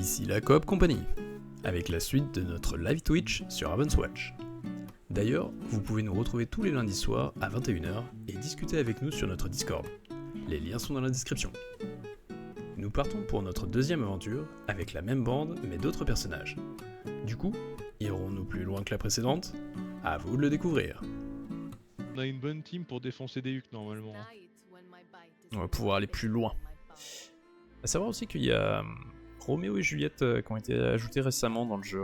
Ici la Coop Company, avec la suite de notre live Twitch sur Raven's Watch. D'ailleurs, vous pouvez nous retrouver tous les lundis soirs à 21h et discuter avec nous sur notre Discord. Les liens sont dans la description. Nous partons pour notre deuxième aventure avec la même bande mais d'autres personnages. Du coup, irons-nous plus loin que la précédente? À vous de le découvrir. On a une bonne team pour défoncer des hucs normalement. On va pouvoir aller plus loin. À savoir aussi qu'il y a Roméo et Juliette qui ont été ajoutés récemment dans le jeu.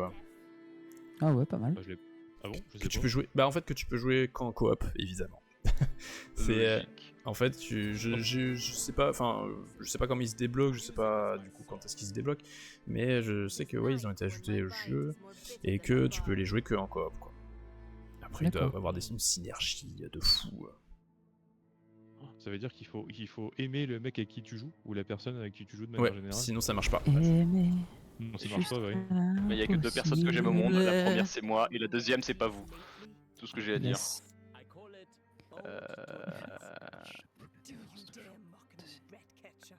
Ah ouais, pas mal. Ah, ah bon, je sais Que tu pas. peux jouer. Bah en fait que tu peux jouer qu'en coop, évidemment. C'est en fait je sais pas, enfin je sais pas comment ils se débloquent, je sais pas du coup quand est-ce qu'ils se débloquent, mais je sais que ouais ils ont été ajoutés au jeu et que tu peux les jouer que en coop quoi. Après ils doivent avoir une synergie de fou. Ça veut dire qu'il faut aimer le mec avec qui tu joues ou la personne avec qui tu joues de manière générale. Sinon ça marche pas. Aimer. Non, ça marche pas, oui. Mais il y a que deux personnes que j'aime au monde. La première c'est moi et la deuxième c'est pas vous. Tout ce que j'ai à dire. Yes.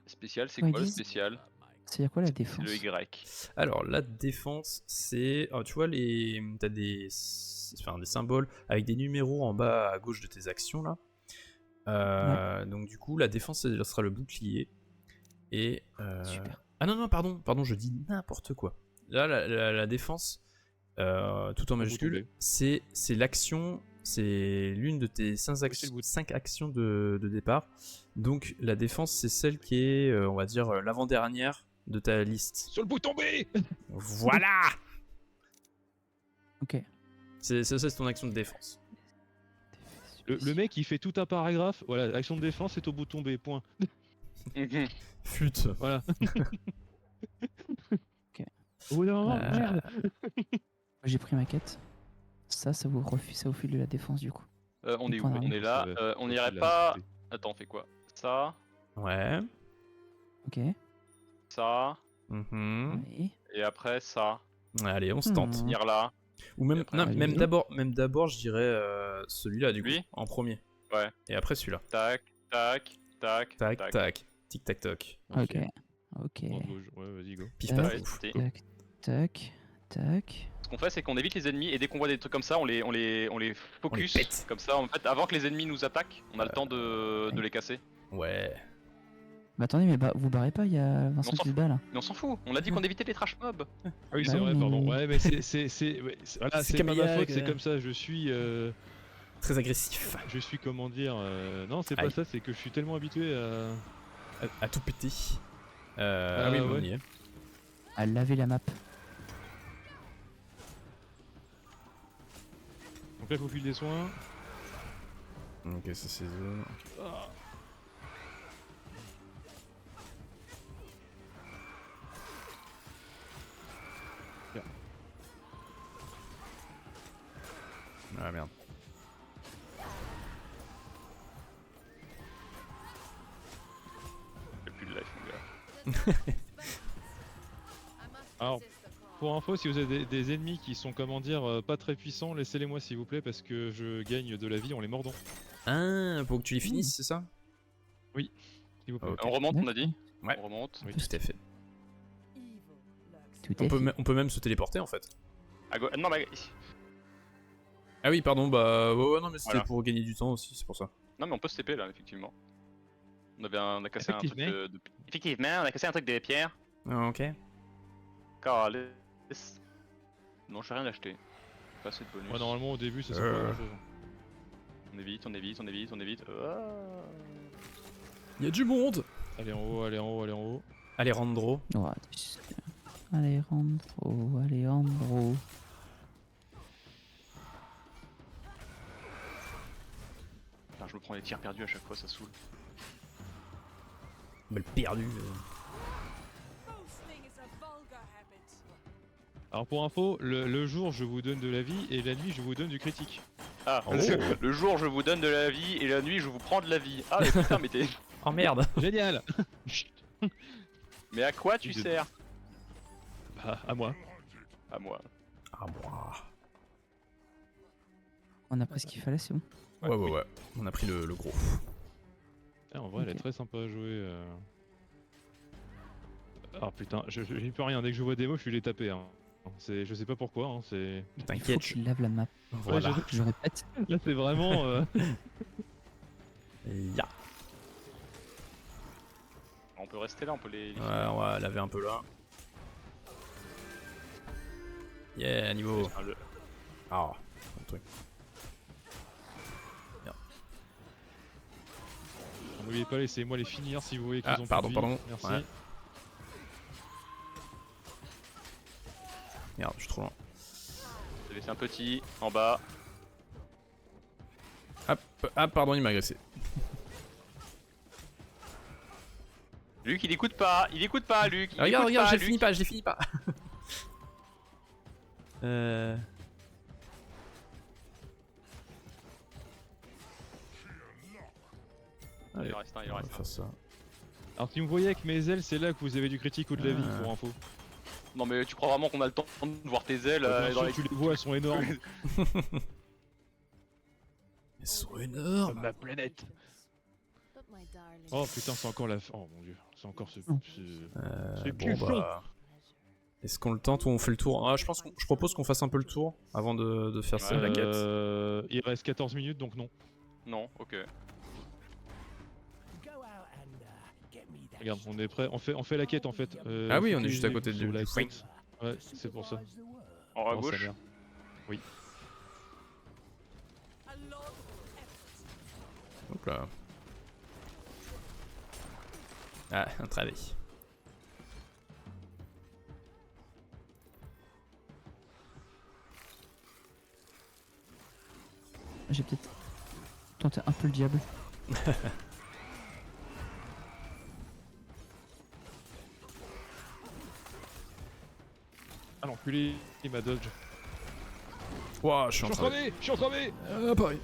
Spécial, c'est Ouais, quoi le dis- spécial? C'est quoi la C'est défense? le Y. Alors la défense c'est, tu vois t'as des symboles avec des numéros en bas à gauche de tes actions là. Donc du coup la défense ça sera le bouclier et Super. ah non pardon je dis n'importe quoi. Là la défense tout en majuscule c'est l'action, c'est l'une de tes 5 actions de départ. Donc la défense c'est celle qui est on va dire l'avant-dernière de ta liste. Sur le bouton B. Voilà. Ok. C'est ton action de défense. Le mec il fait tout un paragraphe. Voilà, action de défense c'est au bouton B. Point. Fut. Voilà. Ok. Au bout d'un moment, merde. J'ai pris ma quête. Ça vous refuse, ça vous file de la défense du coup. On est où? Point On est là. On n'irait pas. Attends, on fait quoi? Ça, Ouais. Ok. ça, Oui. et après ça. Allez, on se tente. Venir là. Ou même, après, non, allez. même d'abord, je dirais celui-là du coup, Lui en premier. Ouais. Et après celui-là. Tac, tac, tac, Tac, tac, tic tac toc. Ok. Ok. Ouais, vas-y, go. Pif Ouais, paf Ouais, pouf. c'était- Tac. Tac. Tac. Ce qu'on fait, c'est qu'on évite les ennemis et dès qu'on voit des trucs comme ça, on les focus. pète. Comme ça, en fait, avant que les ennemis nous attaquent, on a le temps de les casser. Ouais. Bah attendez, mais vous barrez pas, il y a Vincent qui se bat là. Mais on s'en fout. On a dit qu'on évitait les trash mobs. Ah oui, Bah c'est vrai, oui. pardon. Ouais, mais voilà, C'est c'est pas ma Camilla, faute, que- c'est comme ça. Je suis Très agressif. comment dire. Non, c'est pas Aïe. ça, c'est que je suis tellement habitué à. À tout péter. Ah oui, ouais. on y est. À laver la map. Donc là, il faut filer des soins. Ok, ça c'est zone. Ah merde. J'ai plus de life, mon gars. Alors, pour info, si vous avez des ennemis qui sont, comment dire, pas très puissants, laissez-les moi s'il vous plaît, parce que je gagne de la vie en les mordant. Ah, pour que tu les finisses, c'est ça? S'il vous plaît. Ok. On remonte, on a dit. Ouais. On remonte. Oui. Tout à fait. Tout est fait. On peut même se téléporter en fait. Non, mais Ah oui, pardon, bah ouais, non, mais c'était Voilà. pour gagner du temps aussi, c'est pour ça. non, mais on peut se TP là, effectivement. On a cassé un truc Effectivement. de. Effectivement, on a cassé un truc de pierre. Ah, ok. Calice. Non, j'ai rien acheté. Pas assez de bonus. Ouais, normalement, au début, ça sert pas à grand chose. On évite. Il y a du monde. Allez en haut, allez en haut, allez en haut. Alejandro. Ouais, Alejandro. Putain, je me prends les tirs perdus à chaque fois, ça saoule. Mal perdu. Alors pour info, le jour je vous donne de la vie et la nuit je vous donne du critique. Ah, Oh. le jour je vous donne de la vie et la nuit je vous prends de la vie. Ah, mais putain, mais t'es. Oh merde. Génial. Mais à quoi tu sers? Bah, à moi. À moi. Ah moi. On a pris ce qu'il fallait, c'est bon. Ouais. On a pris le gros. Ah, en vrai, elle est Ok. très sympa à jouer. Ah putain, j'y peux rien, dès que je vois des mots, je suis les taper. Hein. Je sais pas pourquoi, hein, c'est... Il faut T'inquiète. qu'il lave la map. Voilà. Je répète. Là c'est vraiment... Ya. On peut rester là, on peut les Ouais, on va laver un peu là. Yeah, niveau. Ah, le- Ah, un truc. N'oubliez pas, laissez-moi les finir si vous voyez qu'ils Ah, ont pardon, plus de vie. pardon. Merci. Ouais. Merde, je suis trop loin. J'ai laissé un petit en bas. Hop, ah, pardon, il m'a agressé. Luc, il écoute pas, Luc. Il Ah, écoute regarde, pas, je Luc. finis pas, je les finis pas. Il Allez, en reste un, il on en va reste un. faire ça. Alors si vous me voyez avec mes ailes, c'est là que vous avez du critique ou de la vie, Ah. pour info. Non mais tu crois vraiment qu'on a le temps de voir tes ailes Bien dans sûr, les... tu les vois, elles sont énormes. Ils sont énormes. Ma planète. Oh putain, c'est encore la... Oh mon dieu, c'est encore ce... C'est Bon bah... Est-ce qu'on le tente ou on fait le tour? Ah, je propose qu'on fasse un peu le tour avant de faire ça, la quête. Il reste 14 minutes, donc non. Non, ok. Regarde, on est prêt, on fait la quête en fait. Ah oui, on est focalisez juste à côté sur du la point. quête. Ouais, c'est pour ça. En haut à Oh, gauche. sa mère. Oui. Hop là. Ah, un travail. J'ai peut-être tenté un peu le diable. Ah l'enculé, il m'a dodge. Ouah, je suis Je en suis train encravé, je suis encravé. Ah, pareil.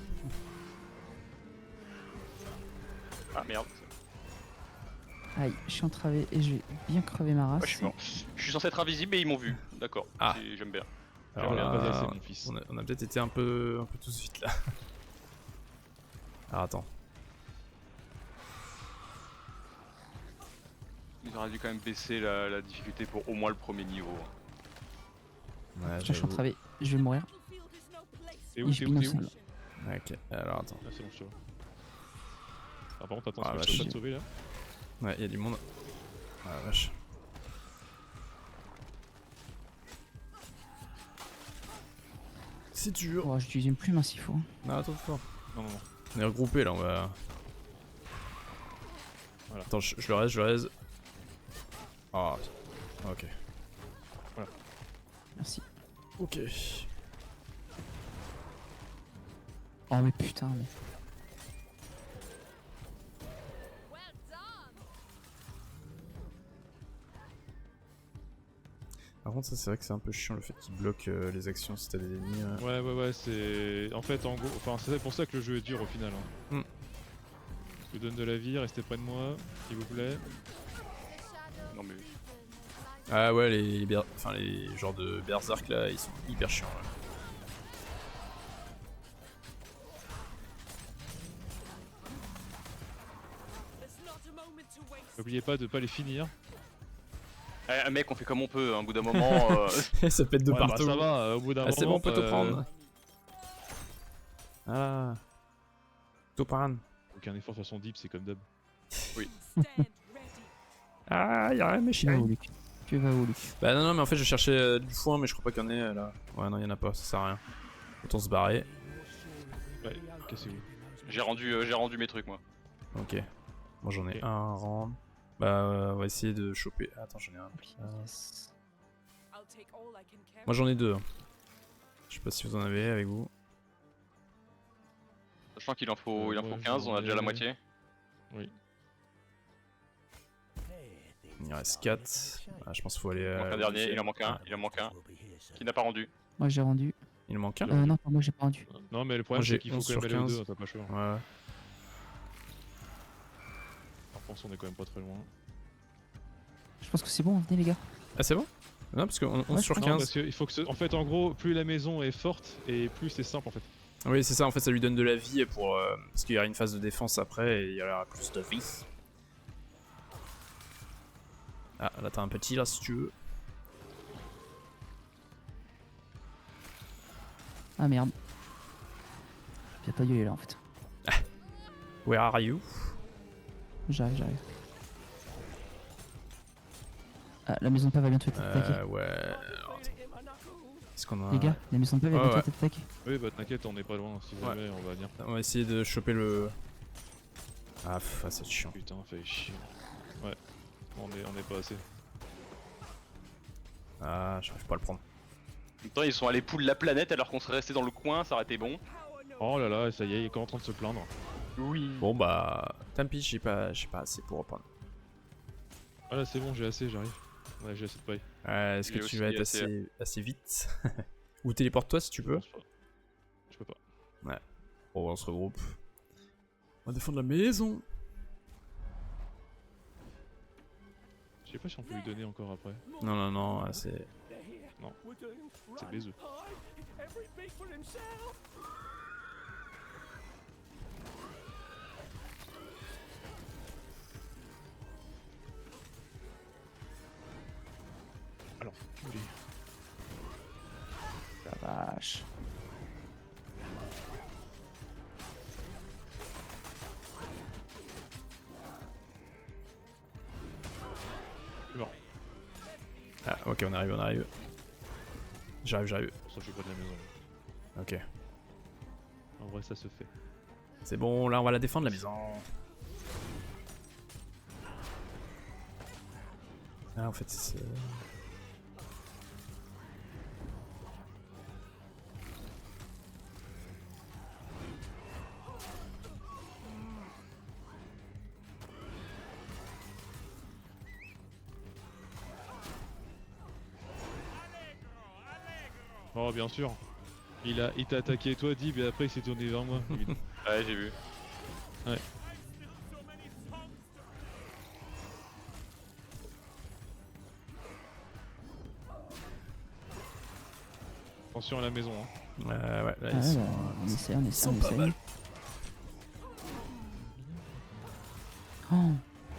Ah merde. Aïe, je suis entravé et j'ai bien crevé ma race. Ouais, je suis mort. Je suis censé être invisible et ils m'ont vu. D'accord. Ah. J'aime bien. Alors J'aime bien là, pas assez, mon fils. on a peut-être été un peu tous vite là. Alors attends. Ils auraient dû quand même baisser la difficulté pour au moins le premier niveau. Ouais, Putain, je suis j'avoue. entravé, je vais mourir. T'es où, Et t'es je où, t'es suis où? innocent, là. Ok, alors attends. Ah c'est bon, je te vois. Ah par contre, attends, Ah, je peux vache. pas te sauver là. Ouais, il y a du monde. Ah la vache. C'est dur. Oh, j'utilise une plume hein, s'il faut. Non, attends. Non, non, non. On est regroupés là, on va. Voilà. Attends, je le raise. Ah, ok. Merci. Ok. Oh mais putain, mais... Par contre, ça c'est vrai que c'est un peu chiant le fait qu'il bloque les actions si t'as des ennemis. Ouais, c'est... En fait, en gros... Enfin, c'est pour ça que le jeu est dur au final. Hein. Hmm. Je vous donne de la vie, restez près de moi, s'il vous plaît. Non mais... Ah ouais, enfin, les genres de berserk là, ils sont hyper chiants. Là. N'oubliez pas de pas les finir. Eh, mec, on fait comme on peut, hein, au bout d'un moment... Ça pète de Ouais, bah, partout. ça va, au bout d'un Ah, moment... c'est bon, on peut tout prendre. Ah. Toparan. Aucun effort de façon deep, c'est comme d'hab. Ah, y'a rien, mais Tu vas où, Luc? Tu vas où, Luc? Bah non, mais en fait, je cherchais du foin, mais je crois pas qu'il y en ait là. Ouais, non, y'en a pas, ça sert à rien. Autant se barrer. Ouais, cassez-vous. J'ai rendu mes trucs, moi. Ok. Moi, j'en ai Ok. un rang. Bah, on va essayer de choper. Attends, j'en ai un. Yes. Moi, j'en ai deux. Hein. Je sais pas si vous en avez avec vous. Sachant qu'il en faut 15, j'en on a déjà ai- la moitié. Oui. Il en reste 4. Ah, je pense qu'il faut aller. Il manque un dernier, il en manque un, Ah, il en manque un. Qui n'a pas rendu. Moi j'ai rendu. il en manque un. Non, moi j'ai pas rendu. Non, mais le problème, j'ai c'est qu'il faut 11 quand même sur aller aux 15. deux, t'as pas le choix. Ouais. Par contre, on est quand même pas très loin. Je pense que c'est bon, venez les gars. Ah, c'est bon? Non, parce qu'on 11 Ouais, sur je Non, 15. parce que il faut que en fait, en gros, plus la maison est forte et plus c'est simple en fait. Oui, c'est ça, en fait, ça lui donne de la vie pour. Parce qu'il y aura une phase de défense après et il y aura plus de vie. Ah, là t'as un petit là si tu veux. Ah merde. Y'a pas violet là en fait. Where are you? J'arrive. Ah, la maison de pain va bientôt être attaquée. Ouais. Alors, attends. Est-ce qu'on a... Les gars, la maison de pain va Ouais, bientôt ouais. être attaquée. Oui, bah t'inquiète, on est pas loin. Si jamais, on va venir. On va essayer de choper le... Ah, c'est chiant. Putain, fait chier. Ouais, on est pas assez. Ah, j'arrive pas à le prendre. En même temps, ils sont allés pull la planète alors qu'on serait resté dans le coin, ça aurait été bon. Oh là là, ça y est, il est encore en train de se plaindre. Oui. Bon bah... Tant pis, j'ai pas assez pour reprendre. Ah là, c'est bon, j'ai assez, j'arrive. Ouais, j'ai assez de paille. Est-ce que J'ai tu aussi vas être assez, assez vite? Ou téléporte-toi si tu peux. Je peux pas. Bon, on se regroupe. On va défendre la maison. Je sais pas si on peut lui donner encore après. Non, c'est... C'est les œufs. Alors, culé. La vache. C'est mort. Ah, ok, on arrive. J'arrive. Pour ça, je suis pas de la maison. Ok. En vrai, ça se fait. C'est bon, là on va la défendre la maison. Ah, en fait, c'est... Oh, bien sûr. Il t'a attaqué toi, Dib, et après il s'est tourné vers moi. Ouais, j'ai vu. Ouais. Attention à la maison, hein. ouais, là Ah, ils sont... on essaie. ils sont pas mal. Oh.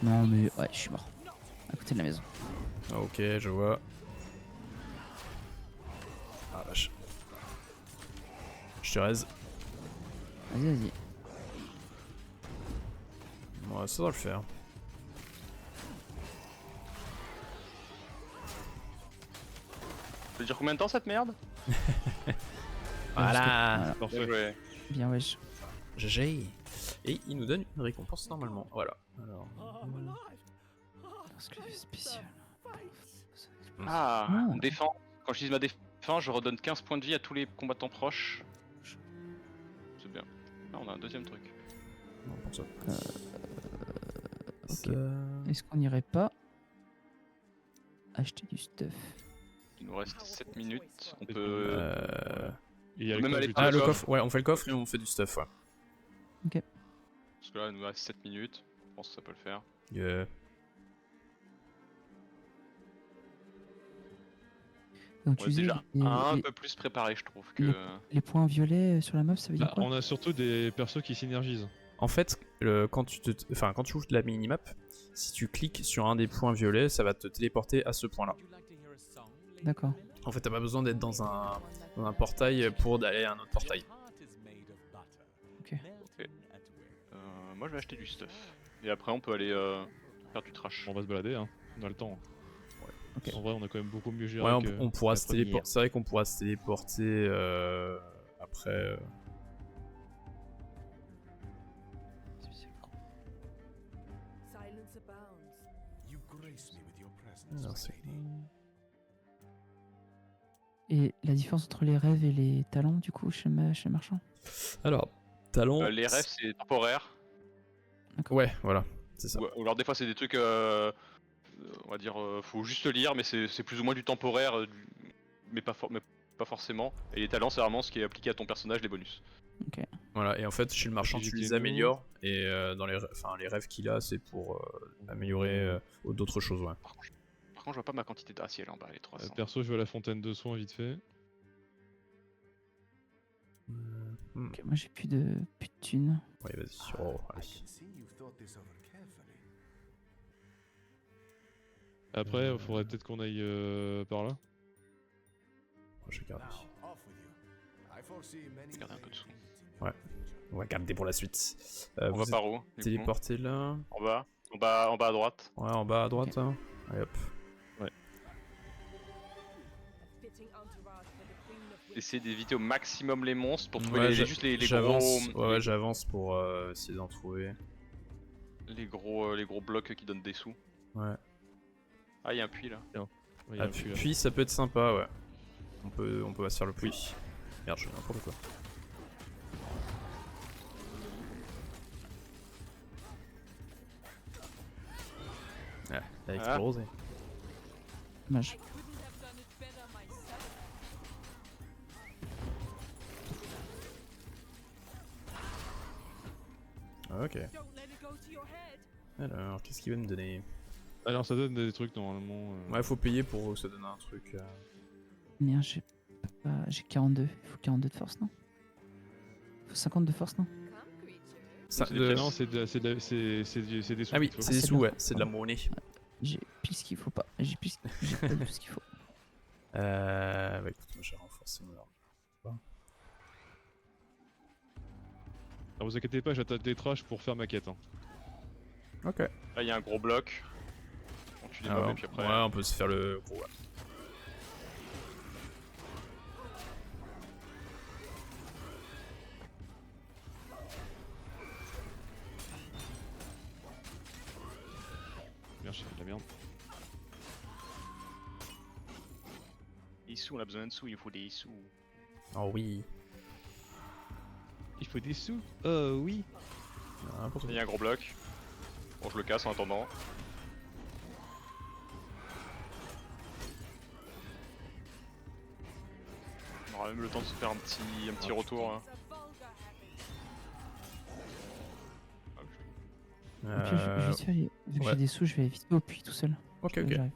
Non mais ouais, je suis mort. À côté de la maison. Ok, je vois. Ah vache. Je te raise. Vas-y. Ouais, ça doit le faire. Ça dure combien de temps cette merde? Voilà. Parfait. Bien joué. Bien wesh. GG. Et il nous donne une récompense normalement. Voilà. Alors... Parce que spécial. Ah, Ah. on défend. Quand je dis ma défense, je redonne 15 points de vie à tous les combattants proches. C'est bien. Ah, on a un deuxième truc. Non, pour ça. Ok. Est-ce qu'on irait pas acheter du stuff? Il nous reste 7 minutes. On Et peut. Et il y a Même le aller coffre Ah, du le coffre. coffre. Ouais, on fait le coffre et on fait du stuff, ouais. Parce que là, il nous reste 7 minutes. Je pense que ça peut le faire. Yeah. Donc On tu est disais déjà les, un les- peu plus préparé, je trouve. Que... les points violets sur la map, ça veut dire Bah, quoi? on a surtout des persos qui synergisent. En fait, quand tu ouvres la minimap, si tu cliques sur un des points violets, ça va te téléporter à ce point-là. D'accord. En fait, t'as pas besoin d'être dans un portail pour aller à un autre portail. moi, je vais acheter du stuff. Et après, on peut aller faire du trash. On va se balader, hein. On a le temps. Ok. En vrai, on a quand même beaucoup mieux géré. Ouais, que on pourra la se première. téléporter. C'est vrai qu'on pourra se téléporter après. Alors, c'est- Et la différence entre les rêves et les talents, du coup, chez Marchand? Alors, talent. Les rêves, c'est temporaire. Ouais, voilà, c'est ça. Ou alors, des fois, c'est des trucs. On va dire. Faut juste lire, mais c'est plus ou moins du temporaire. Mais pas forcément. Et les talents, c'est vraiment ce qui est appliqué à ton personnage, les bonus. Voilà, et en fait, chez le marchand, tu les Agilité, améliores. Et dans les rêves qu'il a, c'est pour améliorer d'autres choses, ouais. Par contre, je vois pas ma quantité de. Ah, si, elle est en bas, elle est 300. Perso, je veux la fontaine de soins vite fait. Ok, moi j'ai plus de thunes. Ouais, vas-y. Oh, allez. Après, il faudrait peut-être qu'on aille par là. Je vais garder. Regardez un peu dessous. On va garder pour la suite. On Vous va êtes par où du coup téléporté là. En bas. En bas à droite. Ouais, en bas à droite. Hein. Allez hop. Essayez d'éviter au maximum les monstres pour trouver Ouais, juste les j'avance. gros. Ouais, j'avance pour essayer d'en trouver. Les gros blocs qui donnent des sous. Ouais. Ah, il y a un puits là. Ouais, il y a Ah, un puits, là. puis ça peut être sympa, ouais. On peut se faire le puits. Merde, je fais n'importe quoi. Ah, il a explosé. Dommage. Ok. Alors, qu'est-ce qu'il va me donner? Alors ça donne des trucs normalement. Ouais, faut payer pour que ça donne un truc. Merde, j'ai 42. Il faut 42 de force, non? Il faut 50 de force, non? Ça, C'est non, c'est des sous. Ah oui, qu'il faut. c'est des c'est sous, bien. ouais, c'est de la monnaie. J'ai pile ce qu'il faut pas. J'ai pas tout ce qu'il faut. Bah écoute, moi j'ai renforcé mon arme. Alors vous inquiétez pas, j'attaque des trash pour faire ma quête. Hein. Ok. Là, il y a un gros bloc. On tue les mobs et puis après. Ouais, on peut se faire le gros. Ouais. Merde, j'ai fait de la merde. Des sous, on a besoin de sous, il faut des sous. Oh oui. Il faut des sous. Oui. N'importe Il quoi. y a un gros bloc. Bon, je le casse en attendant. On aura même le temps de se faire un petit retour. Hein. Ok, je vais vite faire vu que ouais. j'ai des sous, je vais vite au puits tout seul. Ok, J'arrive. ok.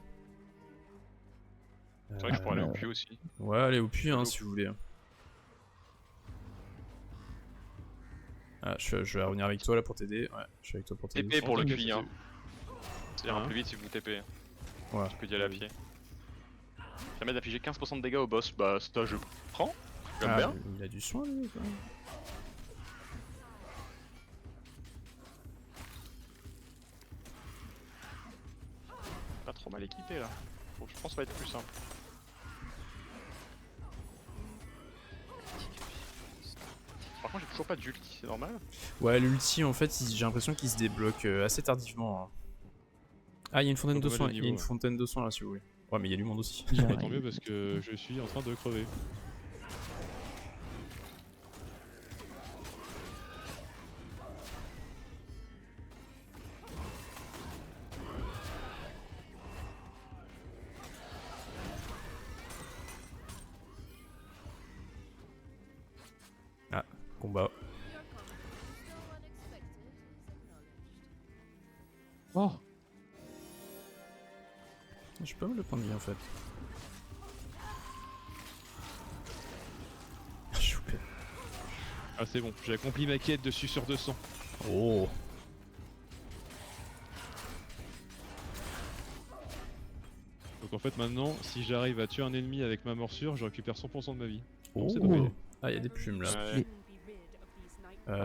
C'est vrai que je pourrais aller au puits aussi. Ouais, allez au puits hein, si vous voulez. Ah, je vais revenir avec toi là pour t'aider. Ouais, je suis avec toi pour t'aider. TP pour le Ok, puits, c'est- hein. Ça ira Hein. plus vite si vous TP. Ouais. Je peux y aller à pied. Ça permet d'afficher 15% de dégâts au boss. Bah, ça je prends. J'aime Ah, bien. il a du soin lui. Quoi. Pas trop mal équipé là. Bon, je pense que ça va être plus simple. Par contre, j'ai toujours pas d'ulti, c'est normal. Ouais, l'ulti en fait, j'ai l'impression qu'il se débloque assez tardivement. Hein. Ah, il y a une fontaine Pas de mal soins. de Il y a niveau, une ouais. fontaine de soins là si vous voulez. Ouais, mais il y a du monde aussi. Bah, J'arrive. tant mieux parce que je suis en train de crever. Combat. Oh. Je peux me le prendre bien en fait. Je vous plaît. Ah c'est bon, j'ai accompli ma quête de suceur de sang. Oh. Donc en fait maintenant, si j'arrive à tuer un ennemi avec ma morsure, je récupère 100% de ma vie. Oh. c'est dommage. Ah, il y a des plumes là. Ouais.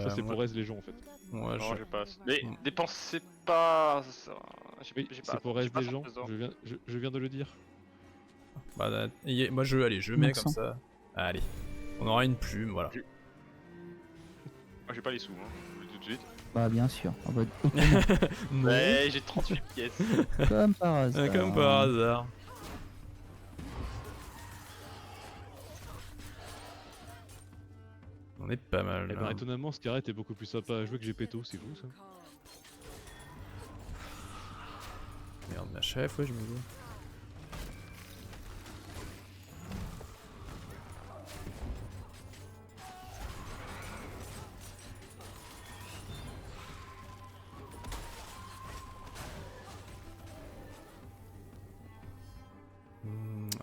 Ça c'est moi- pour Rez les gens en fait. Ouais, Non, je- j'ai pas. Mais Mm. dépensez pas. Oui, J'ai pas. c'est pour j'ai Rez pas des ça gens, trésor. je viens de le dire. Bah, moi je mets comme 900. ça. Allez. On aura une plume, voilà. Moi j'ai pas les sous, hein. Je vous le dis tout de suite. Bah bien sûr. Ah bah, Non. Ouais, j'ai 38 pièces. comme par hasard. Comme par hasard. On est pas mal Eh là. ben étonnamment, Scarlet est beaucoup plus sympa à jouer que j'ai péto, c'est fou ça. Merde, ma chef, ouais, je me dis.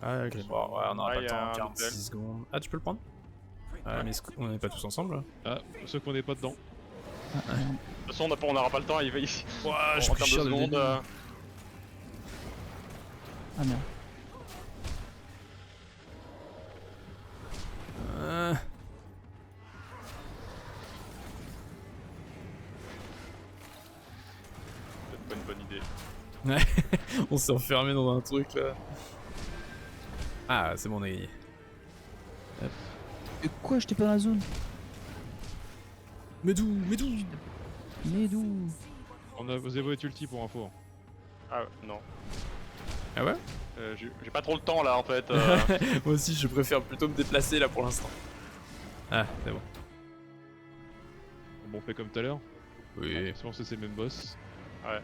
Ah, ok, bon, ouais, on aura Ah, pas y le a temps, un 46 secondes. Ah, tu peux le prendre? Ah, mais on n'est pas tous ensemble là? Ah, ceux qu'on n'est pas dedans. Ah, merde. De toute façon, on n'aura pas le temps, il va ici. Ouah, En j'ai termes pris de cher dès le secondes. début. Ah merde. Peut-être pas une bonne idée. On s'est enfermé dans un truc là. Ah, c'est bon, on a gagné. Et quoi, j'étais pas dans la zone? Mais d'où? Mais d'où? Mais d'où? On a vous avez ulti pour info. Ah non. Ah ouais? J'ai pas trop le temps là en fait. Moi aussi, je préfère plutôt me déplacer là pour l'instant. Ah, c'est bon. Bon, on fait comme tout à l'heure. Oui. Si on sait c'est le même boss. Ouais.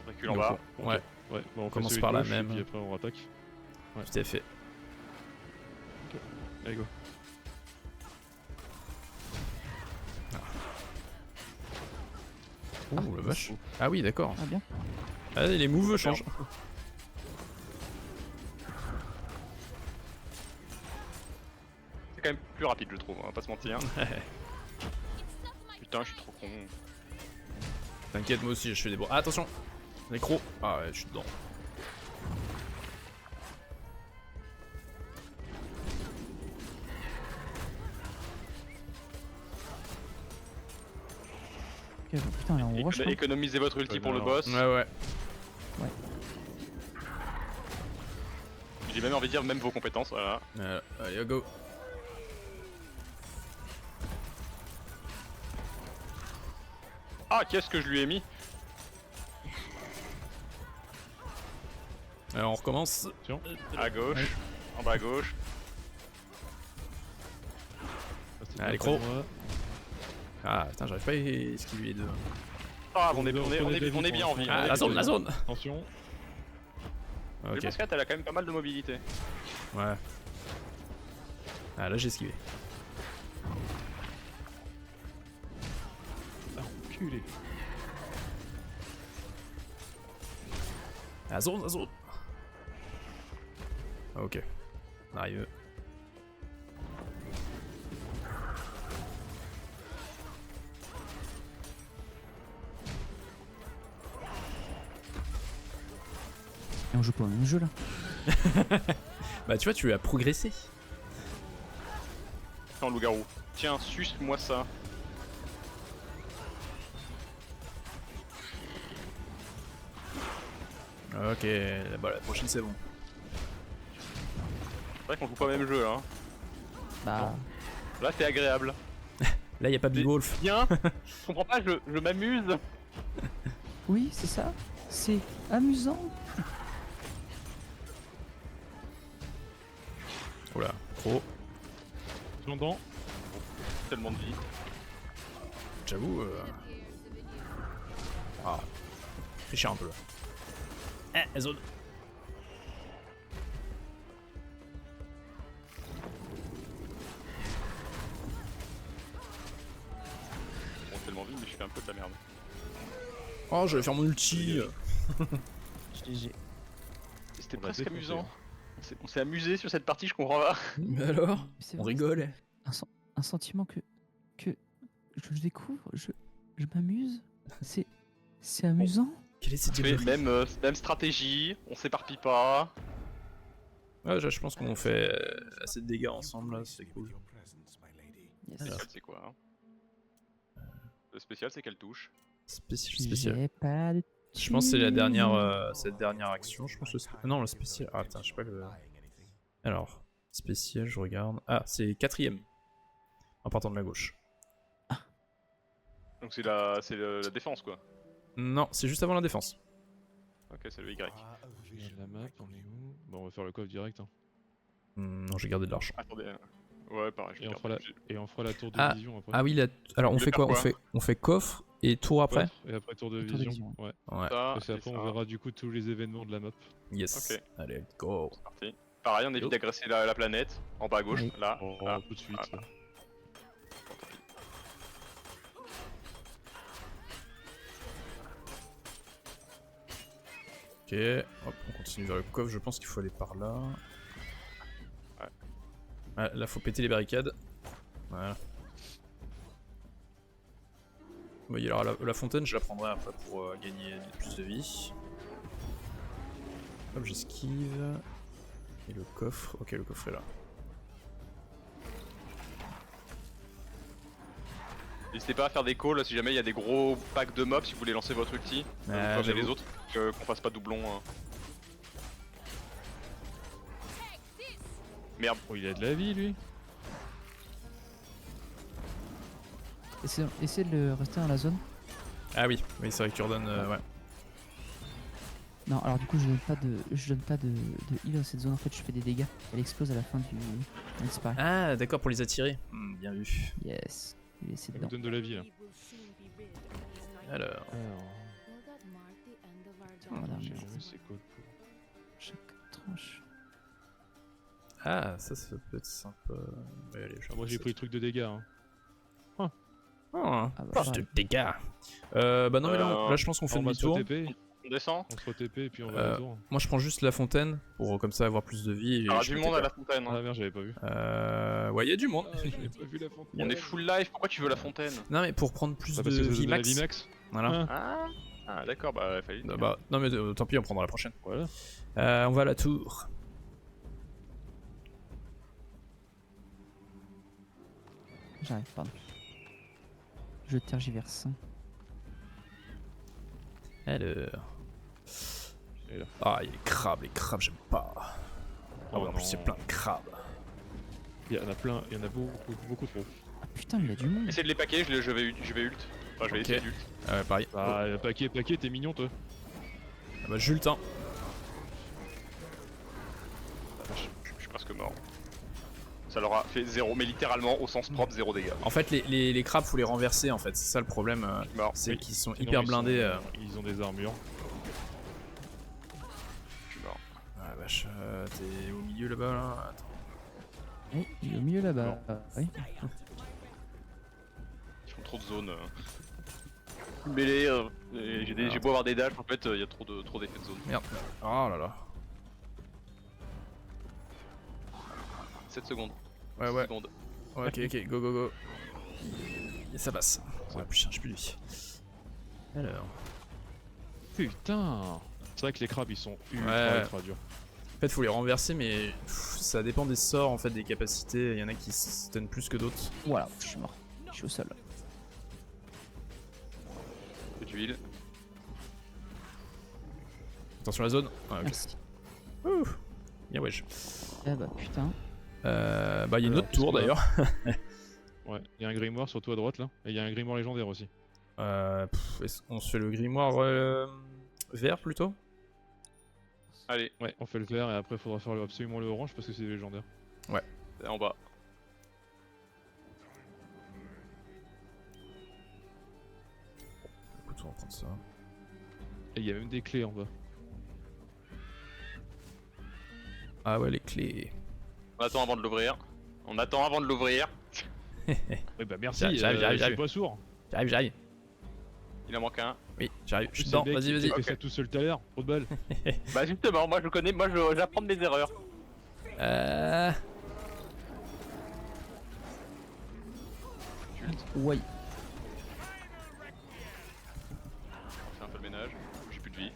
On recule en Donc, bas. ouais, Ouais, bon, on commence fait celui par de la gauche, même. Et puis après on rattaque. Ouais. tout à fait. Allez go. Oh la vache. Ah oui, d'accord. Ah bien. Ah, les moves changent. C'est quand même plus rapide, je trouve, on va pas se mentir. Putain, je suis trop con. T'inquiète, moi aussi, je fais des bras. Ah, attention! Nécro! Ah ouais, je suis dedans. Ok, bon, putain, là on rush quoi. Économisez votre ulti Ouais, pour le non. boss. Ouais. J'ai même envie de dire même vos compétences, voilà. Allez, go! Ah, qu'est-ce que je lui ai mis? Alors, on recommence. Tiens. À gauche, en bas à gauche. Allez, croc. croc. Ah, putain, j'arrive pas à esquiver les deux. Ah, on est bien en vie. Ah, la zone, la zone! Attention. Ah, Je ok. pense qu'elle a quand même pas mal de mobilité. Ouais. Ah, là, j'ai esquivé. Ah, enculé. La zone, la zone! Ah, ok. On arrive. Et on joue pas au même jeu là. Bah, tu vois, tu as progressé. Attends, loup-garou. Tiens, suce-moi ça. Ok, bah, la prochaine, c'est bon. C'est vrai qu'on joue pas au même jeu, hein. Bah. Là, c'est agréable. Là, y a pas Big Wolf. Bien. Je comprends pas, je m'amuse. Oui, c'est ça. C'est amusant. Oula, trop. Longtemps. Tellement de vie. J'avoue. Ah. Tricher un peu là. Eh, zone. Bon, tellement de vie, mais je fais un peu de la merde. Oh, je vais faire mon ulti. GG. C'était On va presque défoncer. amusant. On s'est amusé sur cette partie, je comprends pas. Mais alors? C'est On vrai, rigole. un sentiment que je découvre, je m'amuse. C'est amusant. Quelle est cette On fait diablerie? même stratégie, on s'éparpille pas. Ouais, je pense qu'on fait assez de dégâts ensemble là, c'est cool. Yes. Alors. Spécial, c'est quoi hein? Le spécial, c'est qu'elle touche. Spécial. J'ai pas de Je pense que c'est la dernière, cette dernière action. Je pense que non, le spécial. Ah putain, je sais pas le. Alors, spécial, je regarde. Ah, c'est 4ème. En partant de la gauche. Donc c'est la défense, quoi. Non, c'est juste avant la défense. Ok, c'est le Y. La map, on est où? Bon, on va faire le coffre direct. Hein. Non, j'ai gardé de l'argent. Attendez. Ouais, pareil. je Et on, garde. fera la... on fera la tour de Ah, vision après. Ah oui, alors on Je vais fait quoi, faire quoi on fait coffre et tour après. Coffre, et après tour de Tour de vision. vision. Ouais. Ouais. Ça, Parce et qu'après ça. on verra du coup tous les événements de la map. Yes. Ok. Allez, go. C'est parti. Pareil, on évite Yo. d'agresser la planète. En bas à gauche, Oui. là. Oh, là. tout de suite. Voilà. Ok. Hop, on continue vers le coffre. Je pense qu'il faut aller par là. Ouais. Ah, là, faut péter les barricades. Voilà. Oui, alors la fontaine, je la prendrai après pour gagner plus de vie. Hop, j'esquive. Et le coffre. Ok, le coffre est là. N'hésitez pas à faire des calls si jamais il y a des gros packs de mobs si vous voulez lancer votre ulti. Comme j'avoue. les autres, qu'on fasse pas doublon. Merde. Oh, il a de la vie lui. Essayez de le rester dans la zone. Ah oui, oui, c'est vrai que tu redonnes. Ouais. Non, alors du coup, je donne pas de heal dans cette zone. En fait, je fais des dégâts. Elle explose à la fin du. Elle disparaît. Ah, d'accord, pour les attirer. Bien vu. Yes. Il essaie Ça vous dedans. donne de la vie là. Alors. Alors, Voilà, j'ai merde. jamais c'est quoi pour. Chaque tranche. Ah, ça peut être sympa. Ouais, allez, je Ah, moi j'ai pris le truc de dégâts. Hein. Oh, Ah bah, plus de pareil. dégâts. Bah non, mais là je pense qu'on fait On va se demi-tour. TP, On descend. on se re-TP et puis on va autour. Moi je prends juste la fontaine pour comme ça avoir plus de vie. Et Il y aura je du me monde à TP. la fontaine. Ah merde, j'avais pas vu. Ouais, il y a du monde. Ah, j'avais pas vu la fontaine. On est full life, pourquoi tu veux la fontaine? Non, mais pour prendre plus Bah, de parce que ça vie donne la max. vie max. Voilà. Ah d'accord, bah fallait le dire. Bah, non, mais tant pis, on prendra la prochaine. Voilà. On va à la tour. J'arrive, pardon. Je tergiverse. Alors. Et là. Ah, il y a les crabes, j'aime pas. Ah, Oh ouais, en plus, c'est non. plein de crabes. Il y en a plein, il y en a beaucoup trop. Ah putain, mais il y a du monde. Essayez de les paquer, je vais ult. Enfin, je vais Ok. essayer d'ult. Pareil. Ah, paquet, t'es mignon toi. Ah bah, Jules, hein. Je suis presque mort. Ça leur a fait 0, mais littéralement au sens propre 0 dégâts. En fait, les crabes, faut les renverser en fait. C'est ça le problème. Mort. C'est Oui. qu'ils sont Sinon, hyper ils blindés. Ils ont des armures. Je suis mort. Ah, vache, t'es au milieu là-bas là. Attends. Oui, il est au milieu là-bas. Oui. Ils font trop de zones. Mêlée, j'ai beau avoir des dashs, en fait, il y a trop d'effets de zone. Merde. Oh là là. 7 secondes. Ouais, 6 ouais. secondes. Ouais, ok, go. Et ça passe. Ouais, putain, j'ai plus de vie. Alors. Putain. C'est vrai que les crabes ils sont Ouais. ultra durs. En fait, faut les renverser, mais ça dépend des sorts, en fait, des capacités. Il y en a qui se tiennent plus que d'autres. Voilà, je suis mort. Je suis au sol. Peu d'huile. Attention à la zone. Ah, ok. Merci. Ouh. Bien wesh. Ah bah putain. Bah, il y a une Alors, autre tour qu'est-ce qu'on d'ailleurs. Ouais, il y a un grimoire surtout à droite là. Et il y a un grimoire légendaire aussi. On se fait le grimoire vert plutôt. Allez, Ouais, on fait le vert et après il faudra faire absolument le orange parce que c'est légendaire. c'est en bas. Écoute, on va prendre ça. Et il y a même des clés en bas. Ah ouais, les clés. On attend avant de l'ouvrir. Ouais bah merci, J'arrive, je suis pas sourd. J'arrive. Il en manque un. Oui, j'arrive. Je suis C'est dedans, le mec vas-y. qui fait ça tout seul tout à l'heure, trop de balles. Bah justement, moi je connais, j'apprends de mes erreurs. Ouais. On fait un peu le ménage. J'ai plus de vie.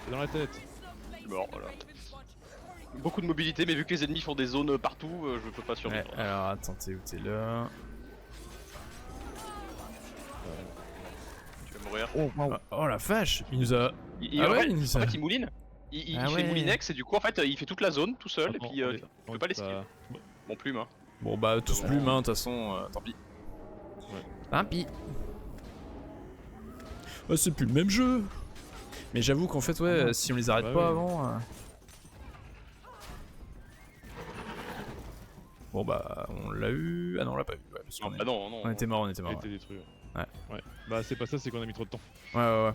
C'est dans la tête. Je suis mort, voilà. Beaucoup de mobilité, mais vu que les ennemis font des zones partout, je peux pas Ouais, survivre. alors attends, t'es où? T'es là. Tu vas mourir. Oh waouh. Oh la vache, il nous a. Il, Ah en ouais, fait, il nous a. en fait, il mouline. Il Ah fait ouais. moulinex et du coup en fait il fait toute la zone tout seul Attends, et puis on est- tu on peux est pas l'esquiver. Bon plume hein. Bon bah tous Ouais. plumes, hein, de toute façon, tant pis. Ouais. Tant pis. Ah, c'est plus le même jeu. Mais j'avoue qu'en fait, ouais, Ah non. si on les arrête Bah pas ouais. avant. Bon bah, on l'a eu. Ah non, on l'a pas eu. Ouais, parce qu'on Ah non, non. on était mort, on était Il a mort. été détruit. Ouais. Ouais. Bah c'est pas ça, c'est qu'on a mis trop de temps. Ouais.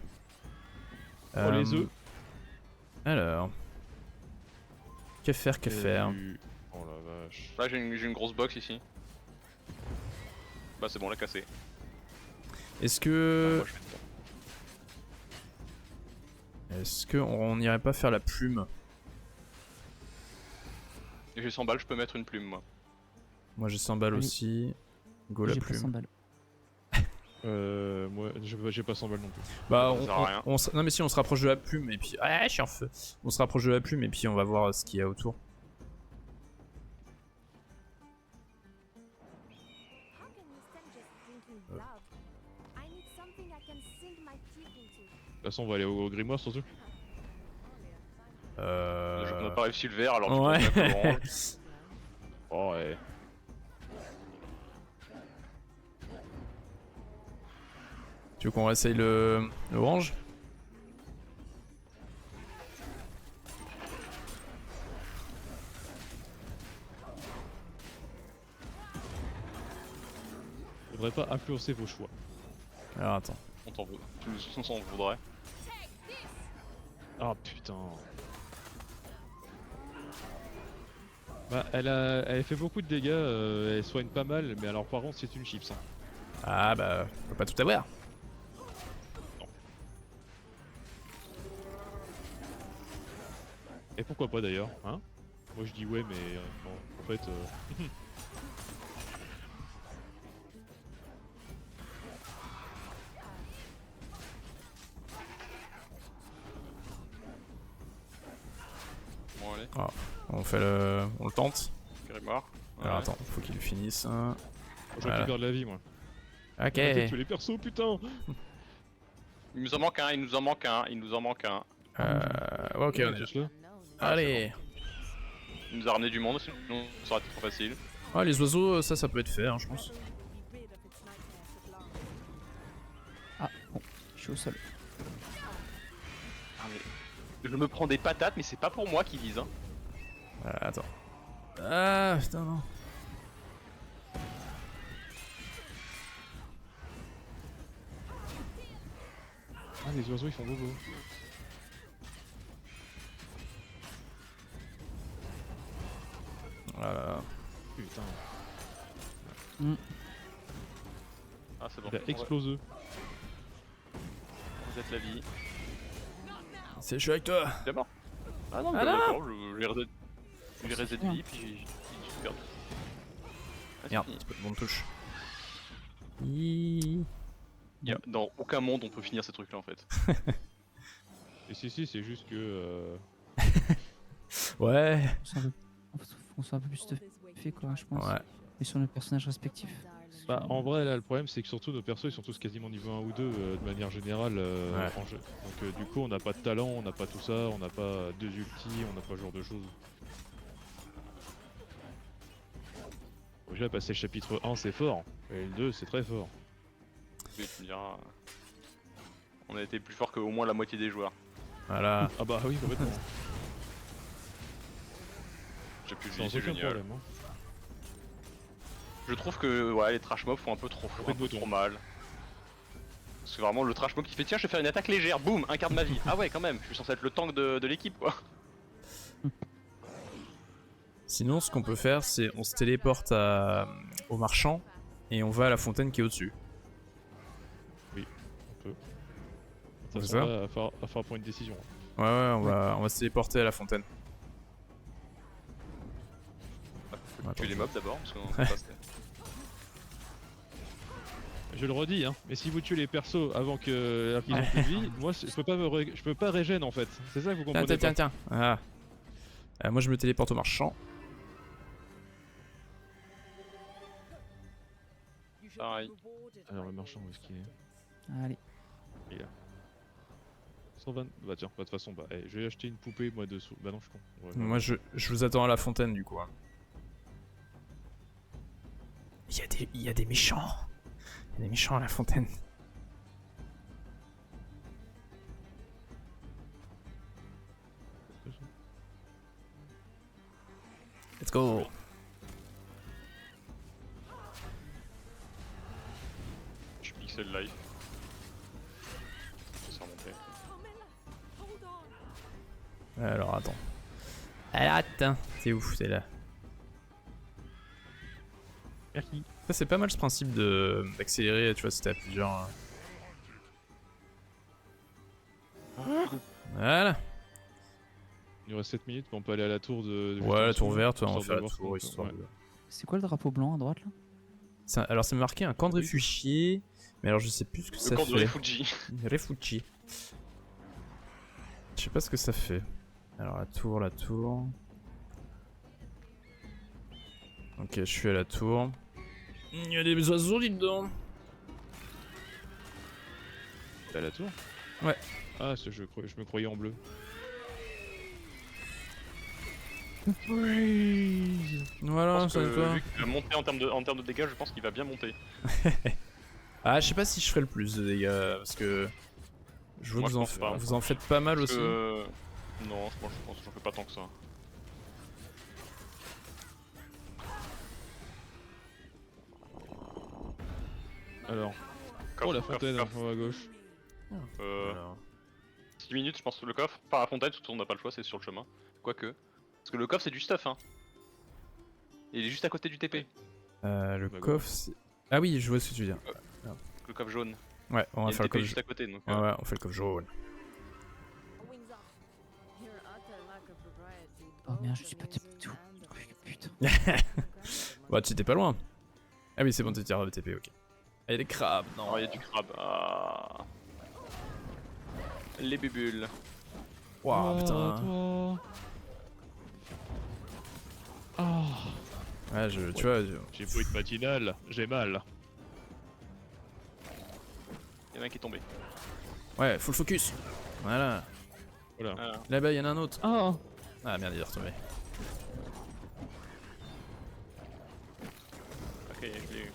Oh les œufs. Alors. Que faire Oh la vache. Là j'ai une grosse box ici. Bah c'est bon, on l'a cassé. Est-ce Moi, que. je fais ça. Est-ce qu'on n'irait pas faire la plume? Et j'ai 100 balles, je peux mettre une plume moi. Moi j'ai 100 balles Oui. aussi. Go la J'ai pris plume. 100 balles. Moi, j'ai pas 100 balles non plus. Bah, Ça sert à rien. non mais si on se rapproche de la plume et puis... Ouais, je suis en feu. On se rapproche de la plume et puis on va voir ce qu'il y a autour. How can you stand just drinking blood? I need something I can sink my teeth into. De toute façon, on va aller au grimoire surtout. On n'a pas réussi le vert alors tu Ouais. prends un peu orange. Oh ouais. Tu veux qu'on essaye le orange? Faudrait pas influencer vos choix. Alors attends. On t'en veut. Tu nous s'en voudrais. Ah putain. Bah elle fait beaucoup de dégâts, elle soigne pas mal, mais alors par contre c'est une chips. Hein. Ah bah, on peut pas tout avoir. Et pourquoi pas d'ailleurs, hein? Moi je dis ouais mais bon, en fait... Bon allez, On fait le... on le tente. grimoire. Alors Ouais. attends, faut qu'il le finisse. Hein. Je Voilà. récupère de la vie moi. Ok. Arrêtez de tuer les persos putain! Il nous en manque un, il nous en manque un, il nous en manque un. Ouais, ok, on est... Tous là. Allez. Il nous a ramené du monde, sinon ça aurait été trop facile. Ah, les oiseaux, ça peut être fait, hein, je pense. Ah, bon, je suis au sol. Ah, mais je me prends des patates, mais c'est pas pour moi qu'ils disent. Hein. Attends. Ah, putain, non. Ah les oiseaux ils font bobo. Voilà. Putain. Ah c'est bon. Il a explosé. Vous êtes la vie. C'est chaud avec toi. T'es mort. Ah non, Ah mais non. d'accord, je l'ai reset de vie, puis j'ai perdu. Ah, c'est Merde, fini. c'est pas de bonne touche. Iiii. Dans aucun monde on peut finir ces trucs là en fait. Et si c'est juste que... Ouais. On soit un peu plus stuffé quoi, je pense. Ouais. Et sur nos personnages respectifs. Bah en vrai là le problème c'est que surtout nos persos ils sont tous quasiment niveau 1 ou 2 de manière générale Ouais. en jeu. Donc du coup on n'a pas de talent, on n'a pas tout ça, on n'a pas 2 ultis, on n'a pas ce genre de choses. Déjà passer le chapitre 1 c'est fort, et le 2 c'est très fort. Oui, tu me diras. On a été plus fort que au moins la moitié des joueurs. Voilà. Ah bah oui complètement. J'ai pu Sans le c'est aucun génial. problème. Hein. Je trouve que ouais, les trash mobs font un peu trop, Trop de bouton. trop mal. C'est vraiment le trash mob qui fait tiens je vais faire une attaque légère, boum, un quart de ma vie. Ah ouais quand même, je suis censé être le tank de l'équipe quoi. Sinon, ce qu'on peut faire, c'est on se téléporte au marchand et on va à la fontaine qui est au-dessus. On peut. On fait Ça ça va à faire prendre une décision. Ouais, on va se téléporter à la fontaine. Faut tuer les mobs d'abord parce qu'on Ouais. passe. Je le redis, hein, mais si vous tuez les persos avant que qu'ils ont plus de vie, moi je peux pas régène en fait. C'est ça que vous comprenez Tiens. pas. Ah. Moi, je me téléporte au marchand. Pareil. Alors le marchand où est-ce qu'il est? Allez. 120. Bah tiens, de toute façon, bah je vais acheter une poupée moi dessous. Bah non, je suis con. Ouais, Moi, je vous attends à la fontaine du coup. Hein. Il y a des méchants. Il y a des méchants à la fontaine. Let's go. Je suis pixel life. Je vais remonter. Alors, attends. Alors, attends. T'es où? T'es là. Merci. Ça, c'est pas mal ce principe d'accélérer, tu vois, si t'as plusieurs. Voilà. Il nous reste 7 minutes, mais on peut aller à la tour de. Ouais, la tour verte, on va histoire faire de la voir tour, comment- histoire ouais. de... C'est quoi le drapeau blanc à droite là? Alors, c'est marqué un camp de Oui. réfugiés. Mais alors je sais plus ce que Le ça camp de fait. Refuji. Refuji. Je sais pas ce que ça fait. Alors la tour, la tour. Ok, je suis à la tour. Il y a des oiseaux, dis donc. T'es à la tour? Ouais. Ah, je me croyais en bleu. Voilà, Je pense ça que va. vu qu'il va monter en termes de dégâts, je pense qu'il va bien monter. Ah, je sais pas si je ferai le plus de dégâts parce que je vois Moi, que je pense pas. vous en faites pas mal Parce aussi. que... Non, je pense que j'en fais pas tant que ça. Alors, Coffre, oh la coffre, fontaine coffre. en haut à gauche. Alors. 6 minutes, je pense, le coffre. Par la fontaine, surtout on n'a pas le choix, c'est sur le chemin. Quoique. Parce que le coffre, c'est du stuff, hein. Il est juste à côté du TP. Le Bah, coffre, c'est... Ah oui, je vois ce que tu veux dire. Le coffre jaune. Ouais, on Il y va a faire le le TP coffre juste à côté, donc... Ouais, ouais, on fait le coffre jaune. Wings off. Your utter lack of propriety. Oh merde, both je suis pas amazing de tout. and Oh, putain. Bah, tu étais pas loin. Ah oui, c'est bon, t'étais le TP, ok. Ah, y'a des crabes, non. Oh, il y a du crabe. Ah. Les bubules. Waouh, putain. Toi. Ah, Ouais, tu vois. j'ai beau être matinal, j'ai mal. Il y en a un qui est tombé. Ouais, full focus. Voilà. Voilà. Voilà. Là-bas, y'en a un autre. Ah, Ah merde, il est retombé. Ok, je l'ai eu.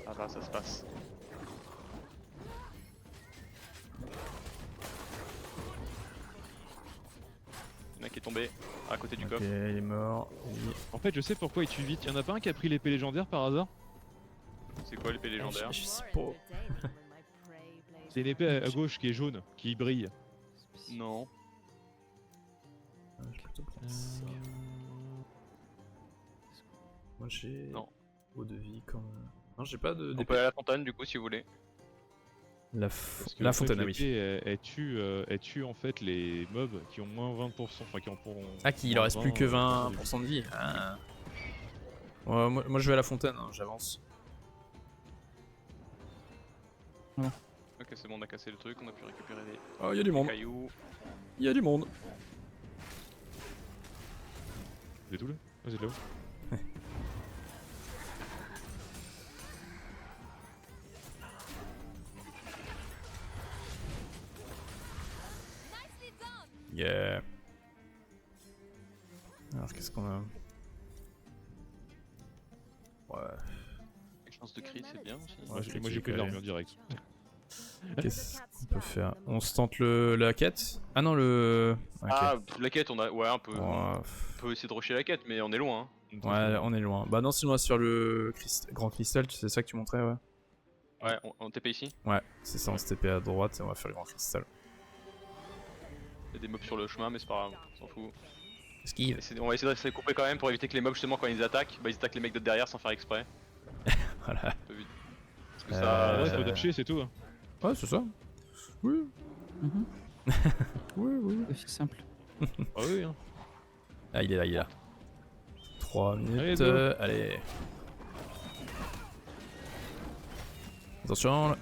Ah bah, ça se passe. Il y en a un qui est tombé à côté du Ok, coffre. il est mort. Oui. en fait, je sais pourquoi il tue vite. Y'en a pas un qui a pris l'épée légendaire par hasard? C'est quoi l'épée légendaire? Je sais pas. C'est une épée à gauche qui est jaune, qui brille. Non. Ah, je peux te prendre ça. Moi j'ai. Non. Eau de vie comme. Non, j'ai pas de. On peut aller à la fontaine du coup si vous voulez. Parce que, La en fait, fontaine, ah oui. l'épée, elle tue en fait les mobs qui ont moins 20%. Enfin, qui ont pour. Ah, qu'il leur reste plus que 20% de vie. Ah. Ouais, moi je vais à la fontaine, hein, j'avance. Ok, c'est bon, on a cassé le truc, on a pu récupérer les Oh, y'a du monde. cailloux. Y'a du monde. Vous êtes où là? Ah, vous êtes là-haut. Yeah. Alors qu'est-ce qu'on a? Ouais. Les chances de crit, c'est bien aussi. Ouais, je Moi j'ai pris de l'armure direct. Qu'est-ce qu'on peut faire? On se tente la quête? Ah non, le. Ok. Ah, la quête, on a. Ouais, on Ouais, peut essayer de rusher la quête, mais on est loin. Hein. ouais, on est loin. Bah non, sinon on va se faire le grand cristal, c'est ça que tu montrais, ouais. Ouais, on TP ici. Ouais, c'est ça, on se TP à droite et on va faire le grand cristal. Il y a des mobs sur le chemin, mais c'est pas grave, on s'en fout. Esquive. On va essayer de rester coupé quand même pour éviter que les mobs, justement, quand ils attaquent, bah ils attaquent les mecs de derrière sans faire exprès. Voilà. Parce que ça. Ouais, ça- faut dasher, c'est tout. Hein. Ouais, c'est ça. Oui. Mhm. Oui, oui. Aussi simple. Ah oui, hein. Ah, il est là, il est là. 3 minutes. Allez, go. Allez. Attention. Là.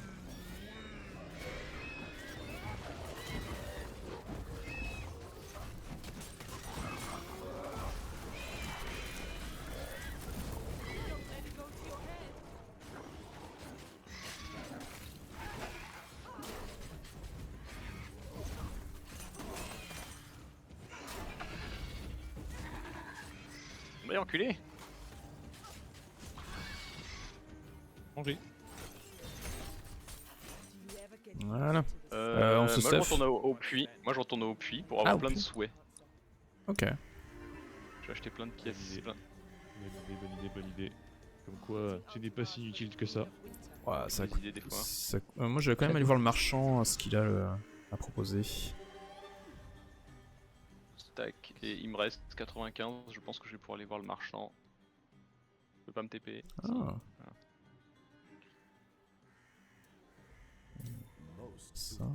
Mais enculé. Manger. Voilà. Moi je stuff. retourne au puits. Moi je retourne au puits pour avoir au plein de puits. souhaits. Ok. Je vais acheter plein de pièces. idée. plein- Bonne idée. Comme quoi, tu n'es pas si inutile que ça. Ouais, ça des coûte. idées des fois. Moi, je vais quand même aller voir le marchand, ce qu'il a à proposer. Tac, et il me reste 95, je pense que je vais pouvoir aller voir le marchand. Je peux pas me TP. Ah. Ça.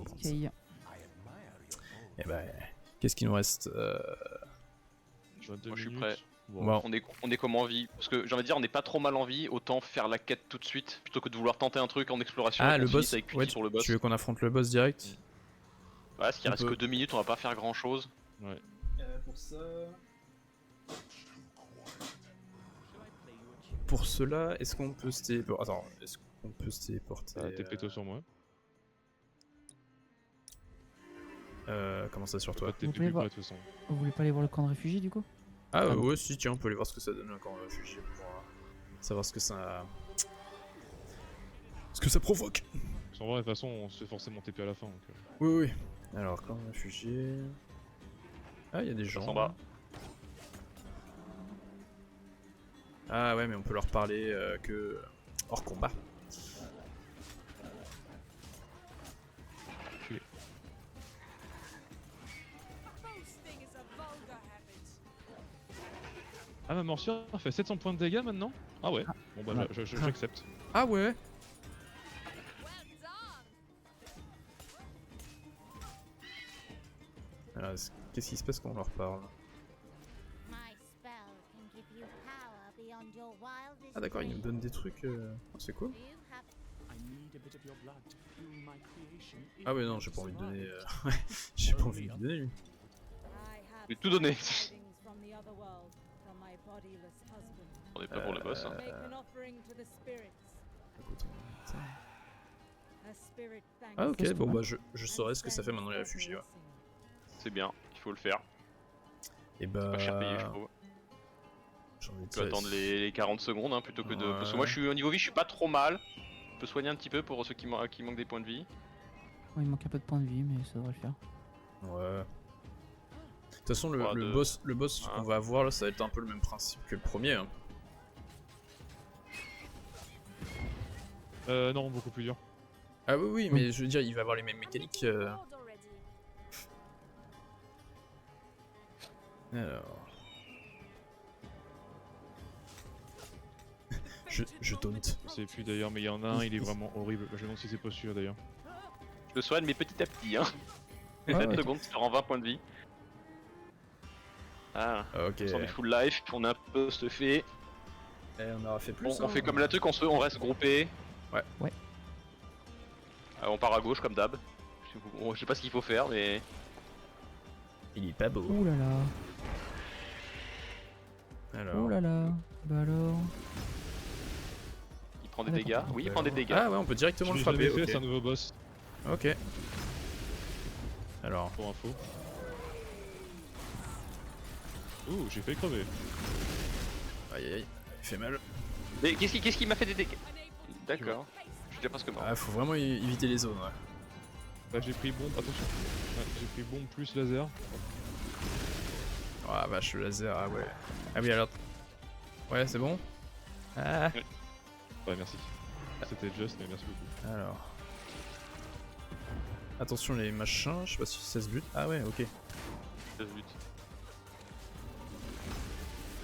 nous prendre ça. Ok. Et bah, qu'est-ce qu'il nous reste 22 Moi, je suis minutes. prêt. Bon. On est comme en vie. Parce que j'ai envie de dire, on n'est pas trop mal en vie, autant faire la quête tout de suite plutôt que de vouloir tenter un truc en exploration. Ah, et le qu'on finisse boss. avec Putty Ouais, sur le boss. tu veux qu'on affronte le boss direct? Ouais, parce qu'il on reste peut- que 2 minutes, on va pas faire grand chose. Pour ça. Pour cela, est-ce qu'on peut se téléporter? Attends, est-ce qu'on peut se téléporter T'es péto sur moi. Comment ça sur Pas toi? de TP Vous plus pouvez près, voir. de toute façon. Vous voulez pas aller voir le camp de réfugiés du coup? Ah Ah bon. ouais, si, tiens, on peut aller voir ce que ça donne quand on va réfugier pour savoir ce que ça. Ce que ça provoque. Sans vrai, de toute façon, on se fait forcément TP à la fin. Donc, Oui, oui. Alors, quand réfugié. Ah, il y a des gens. s'en va. Ah ouais, mais on peut leur parler que hors combat. Ah, ma morsure fait 700 points de dégâts maintenant? Ah ouais. Bon bah, j'accepte. Ah ouais. Alors, qu'est-ce qui se passe quand on leur parle? Ah d'accord, ils nous donnent des trucs. C'est cool. Ah ouais, non, j'ai pas envie de donner. Ouais, j'ai pas envie de lui donner lui. Je vais tout donner. On est pas pour le boss. Hein. Écoute, Ah ok, bon bah je saurai ce que ça fait maintenant les réfugiés. Ouais. C'est bien, il faut le faire. Et bah. Pas cher payé, je trouve. J'ai envie de Tu peux attendre les 40 secondes hein, plutôt que de. Parce que moi je suis au niveau vie, je suis pas trop mal. Je peux soigner un petit peu pour ceux qui manquent des points de vie. Ouais, il manque un peu de points de vie, mais ça devrait le faire. Ouais. De toute façon, le 3, 2, boss 1. qu'on va avoir là, ça va être un peu le même principe que le premier. Hein. Non, beaucoup plus dur. Ah oui, oui, mais je veux dire, il va avoir les mêmes mécaniques. Alors. je taunte. Je sais plus d'ailleurs, mais il y en a un, il est vraiment horrible. Je me demande si c'est pas celui-là d'ailleurs. Je le soigne mais petit à petit hein. Ouais, 7 ouais. secondes, tu rends 20 points de vie. Ah, Ok. on s'en est full life, on a un peu stuffé. On aura fait plus. On fait comme la truc, on reste groupé. Ouais. Ouais. On part à gauche comme d'hab. Je sais pas ce qu'il faut faire mais. Il est pas beau. Ouh là là. Alors. Oh là là. Bah alors. Il prend des Ah, dégâts. d'accord. Oui, il prend des dégâts. Ah ouais, on peut directement le Je l'ai frapper. jamais fait, Ok. c'est un nouveau boss, Ok. Alors. pour info. Ouh, j'ai fait crever. Aïe aïe aïe. Il fait mal. Mais qu'est-ce qui m'a fait des dégâts? D'accord. Je suis déjà presque mort. Ah, faut vraiment éviter les zones. Ouais. Là j'ai pris bombe, attention. Ouais, j'ai pris bombe plus laser. Ah vache, le laser, ah ouais. Ah oui, alors. Ouais, c'est bon. Ah. Ouais, merci. C'était just, mais merci beaucoup. Alors. Attention les machins, je sais pas si ça se bute. Ah ouais, ok. 16 buts.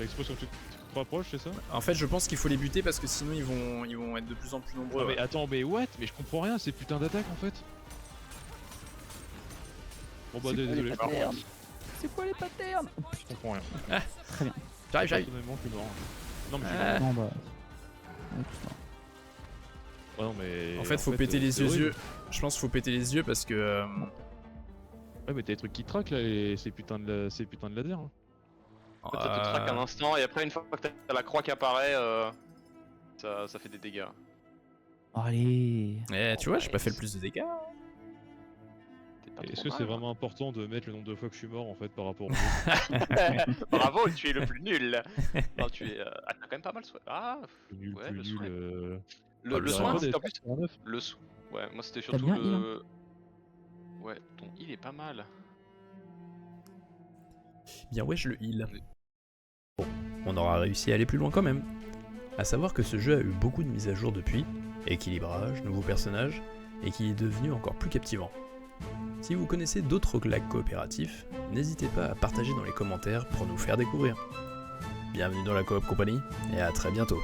L'explosion tu te rapproches, c'est ça? En fait, je pense qu'il faut les buter parce que sinon ils vont être de plus en plus nombreux. Ah, mais ouais. attends, mais what? Mais je comprends rien, c'est putain d'attaque en fait. Bon bah C'est quoi désolé, les patterns C'est quoi les patterns? Oh, je comprends rien. Très bien. J'arrive. Personnellement, je suis mort. Non mais je suis Ah. Non bah. Ouais, tout ça. mort. Ouais, non mais. En fait, faut péter les c'est yeux. horrible. Je pense qu'il faut péter les yeux parce que. Ouais, mais t'as des trucs qui traquent là, ces putains de laser. Hein. En fait, ça te traque un instant et après, une fois que t'as la croix qui apparaît, ça fait des dégâts. Allez. Eh, tu vois, j'ai pas fait le plus de dégâts. T'es pas Est-ce trop que mal, c'est hein. vraiment important de mettre le nombre de fois que je suis mort en fait par rapport au Bravo, tu es le plus nul. Non, tu es. Ah, t'as quand même pas mal soin. Ah, nul, Ouais, plus le nul. soin. Oh, le le soin, soin, c'est en plus. 89. Le soin. Ouais, moi c'était surtout bien le. Ouais, ton heal est pas mal. Bien ouais, je le heal. Bon, on aura réussi à aller plus loin quand même. A savoir que ce jeu a eu beaucoup de mises à jour depuis, équilibrage, nouveaux personnages, et qu'il est devenu encore plus captivant. Si vous connaissez d'autres roguelikes coopératifs, n'hésitez pas à partager dans les commentaires pour nous faire découvrir. Bienvenue dans la Coop Company, et à très bientôt.